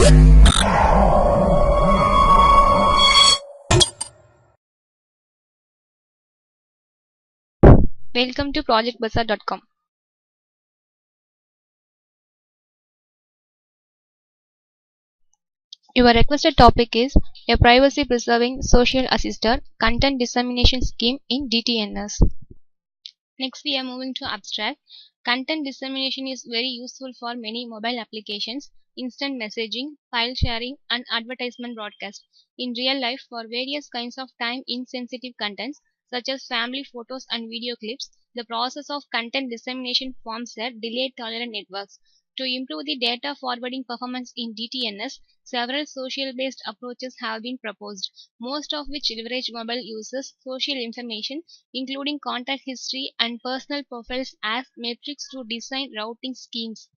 Welcome to projectbazaar.com. Your requested topic is a privacy-preserving social-assisted content dissemination scheme in DTNS. Next, we are moving to abstract. Content dissemination is very useful for many mobile applications, instant messaging, file sharing, and advertisement broadcast. In real life, for various kinds of time-insensitive contents, such as family photos and video clips, the process of content dissemination forms a delay-tolerant networks. To improve the data forwarding performance in DTNS, several social-based approaches have been proposed, most of which leverage mobile users' social information, including contact history and personal profiles, as metrics to design routing schemes.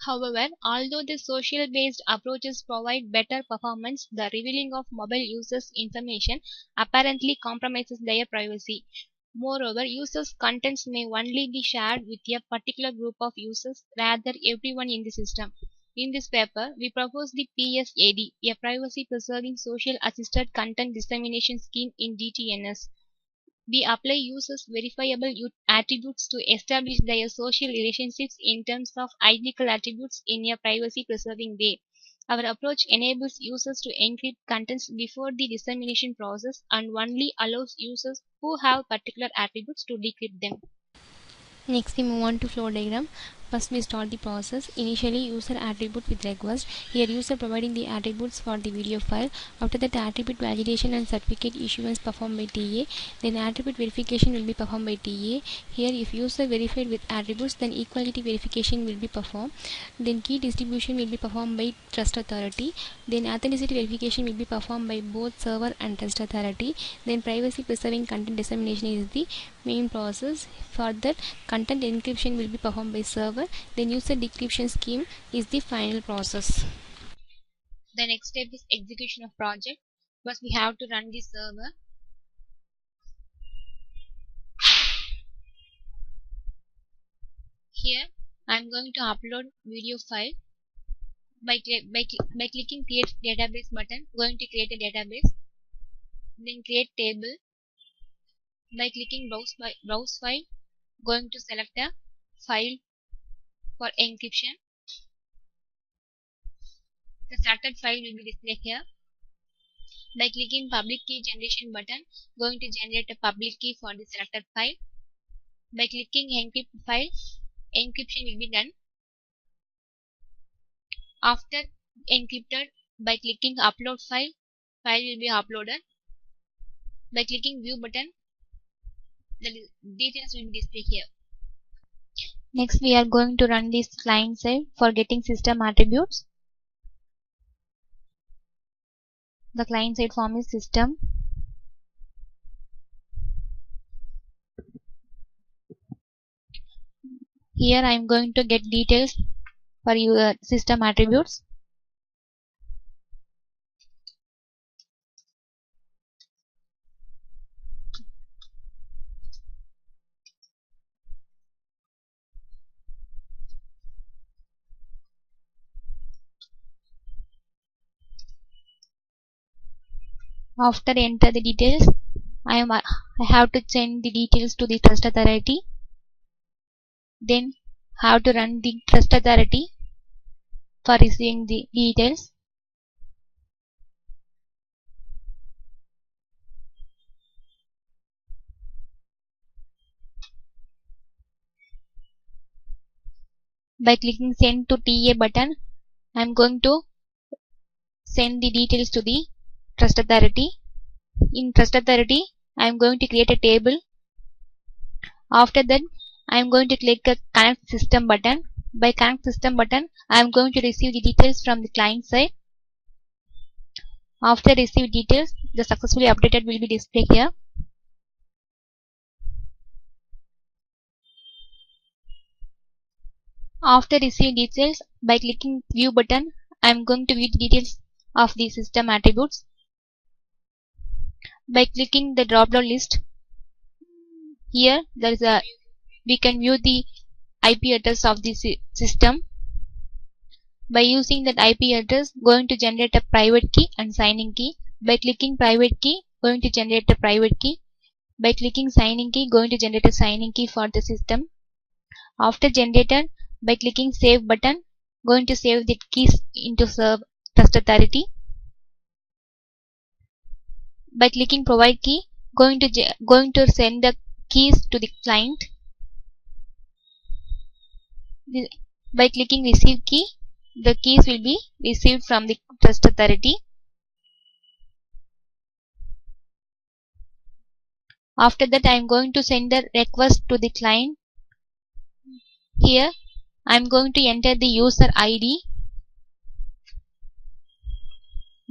However, although the social-based approaches provide better performance, the revealing of mobile users' information apparently compromises their privacy. Moreover, users' contents may only be shared with a particular group of users rather than everyone in the system. In this paper, we propose the PSAD, a privacy-preserving social-assisted content dissemination scheme in DTNS. We apply users' verifiable attributes to establish their social relationships in terms of identical attributes in a privacy-preserving way. Our approach enables users to encrypt contents before the dissemination process and only allows users who have particular attributes to decrypt them. Next, we move on to flow diagram. First, we start the process. Initially, user attribute with request. Here, user providing the attributes for the video file. After that, attribute validation and certificate issuance performed by TA. Then, attribute verification will be performed by TA. Here, if user verified with attributes, then equality verification will be performed. Then, key distribution will be performed by trust authority. Then, authenticity verification will be performed by both server and trust authority. Then, privacy preserving content dissemination is the main process. For that, content encryption will be performed by server. Then user decryption scheme is the final process. The next step is execution of project. First, we have to run the server. Here, I am going to upload video file. By clicking create database button, going to create a database. Then create table. By clicking browse file, going to select a file for encryption. The selected file will be displayed here. By clicking public key generation button, going to generate a public key for the selected file. By clicking encrypt file, encryption will be done. After encrypted, by clicking upload file, file will be uploaded. By clicking view button, the details will be displayed here. Next, we are going to run this client side for getting system attributes. The client side form is system. Here I am going to get details for your system attributes. After enter the details, I have to send the details to the trust authority. Then have to run the trust authority for receiving the details. By clicking send to TA button, I am going to send the details to the trust authority. In trust authority, I am going to create a table. After that, I am going to click a connect system button. By connect system button, I am going to receive the details from the client side. After receive details, the successfully updated will be displayed here. After receive details, by clicking view button, I am going to view the details of the system attributes. By clicking the drop down list, here there is we can view the IP address of the system. By using that IP address, going to generate a private key and signing key. By clicking private key, going to generate a private key. By clicking signing key, going to generate a signing key for the system. After generated, by clicking save button, going to save the keys into Trust Authority. By clicking provide key, going to send the keys to the client. By clicking receive key, the keys will be received from the Trust Authority. After that, I am going to send the request to the client. Here, I am going to enter the user ID.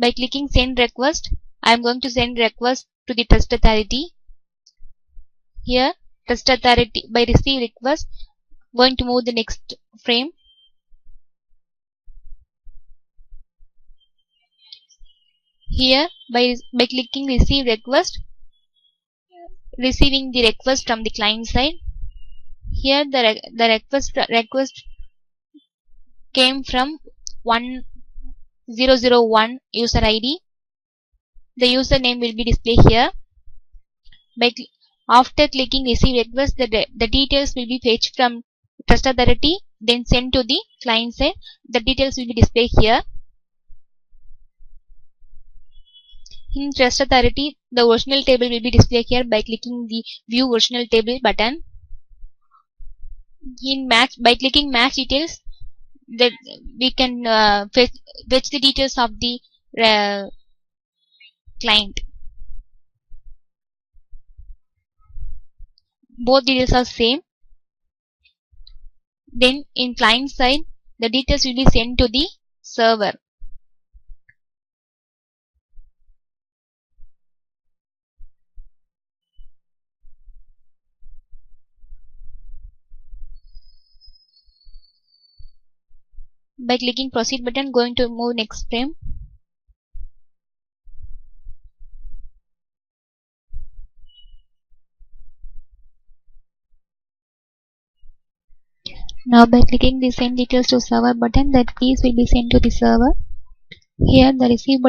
By clicking send request, I am going to send request to the Trust Authority. Here, Trust Authority, by receive request, going to move the next frame. Here, by clicking receive request, receiving the request from the client side. Here, the request came from 1001 user ID. The username will be displayed here. After clicking receive request, the details will be fetched from Trust Authority, then sent to the client side. The details will be displayed here. In Trust Authority, the original table will be displayed here by clicking the View Original Table button. By clicking Match Details, that we can fetch the details of the client. Both details are same. Then in client side, the details will be sent to the server. By clicking proceed button, going to move next frame. Now by clicking the send details to server button, that keys will be sent to the server. Here the receive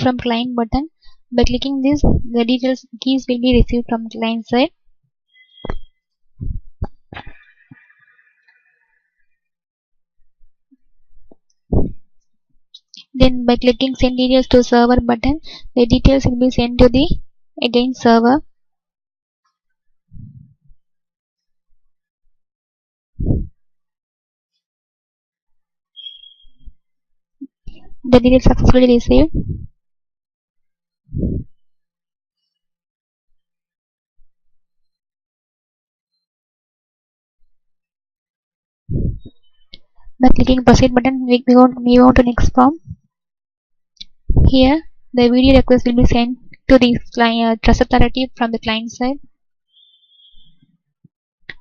from client button. By clicking this, the details keys will be received from client side. Then by clicking send details to server button, the details will be sent to the again server. The details successfully received. By clicking proceed button, we move on to next form. Here the video request will be sent to the Trust Authority from the client side.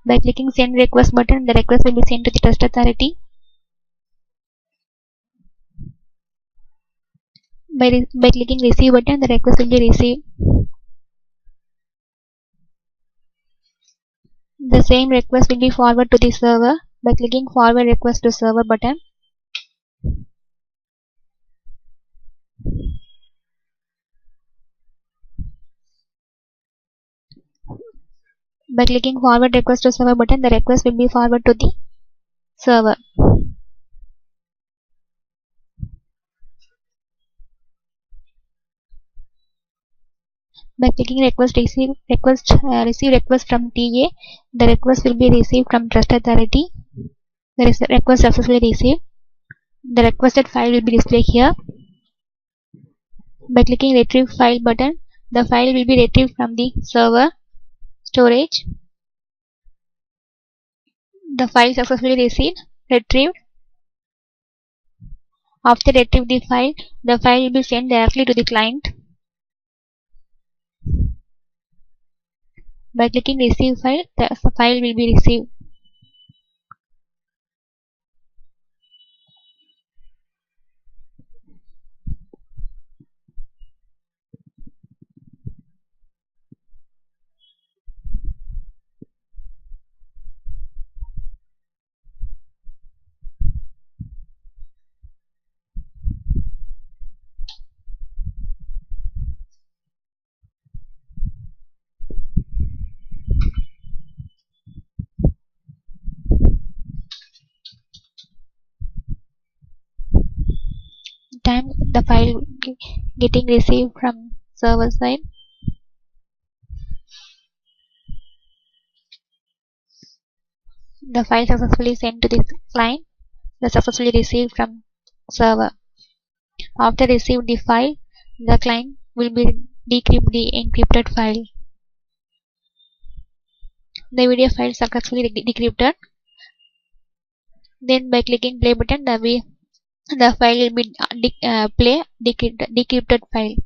By clicking send request button, the request will be sent to the Trust Authority. By clicking receive button, the request will be received. The same request will be forwarded to the server by clicking forward request to server button. By clicking forward request to server button, the request will be forwarded to the server. By clicking receive request from TA, the request will be received from Trust Authority. The request successfully received. The requested file will be displayed here. By clicking retrieve file button, the file will be retrieved from the server storage. The file successfully retrieved. After retrieve the file will be sent directly to the client. By clicking receive file, the file will be received. the file getting received from server side. The file successfully sent to the client. The successfully received from server. After receive the file, the client will be decrypt the encrypted file. The video file successfully decrypted. Then by clicking play button, the file will be play decrypted file.